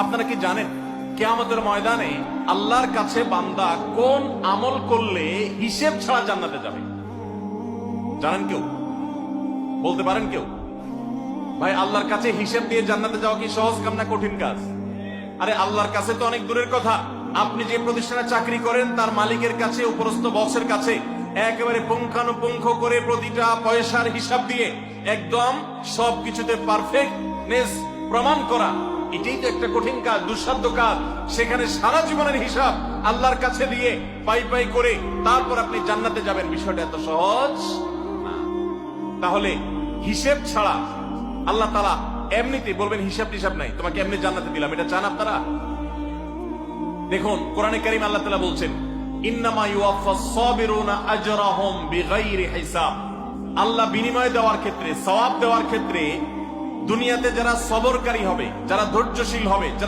আপনারা কি জানেন কিয়ামতের ময়দানে আল্লাহর কাছে বান্দা কোন আমল করলে হিসেব ছাড়া জান্নাতে যাবে? জানেন কেউ? বলতে পারেন কেউ? ভাই, আল্লাহর কাছে হিসেব দিয়ে জান্নাতে যাওয়া কি সহজ কাম না কঠিন কাজ? আরে আল্লাহর কাছে তো অনেক দূরের কথা। আপনি যে প্রতিষ্ঠানে চাকরি করেন তার মালিকের কাছে, উপরস্থ বসের কাছে একেবারে পুঙ্খানুপুঙ্খ করে প্রতিটা পয়সার হিসাব দিয়ে একদম সবকিছুতে পারফেক্টনেস প্রমাণ করা, এটাই তো একটা কঠিন কাজ, দুঃসাধ্য কাজ। সেখানে সারা জীবনের হিসাব আল্লাহর কাছে দিয়ে পাই পাই করে তারপর আপনি জান্নাতে যাবেন, বিষয়টা এত সহজ না। তাহলে হিসেব ছাড়া আল্লাহ তাআলা এমনিতে বলবেন হিসাব টিসাব নাই, তোমাকে এমনি জান্নাতে দিলাম, এটা চান আপনারা? দেখুন কোরআনে কারীম আল্লাহ তাআলা বলছেন ইন্নামা ইউওয়াফাস সাবিরুনা আজরাহুম বিগাইরি হিসাব। আল্লাহ বিনিময় দেওয়ার ক্ষেত্রে, সওয়াব দেওয়ার ক্ষেত্রে দুনিয়াতে যারা সবরকারী হবে, যারা ধৈর্যশীল হবে,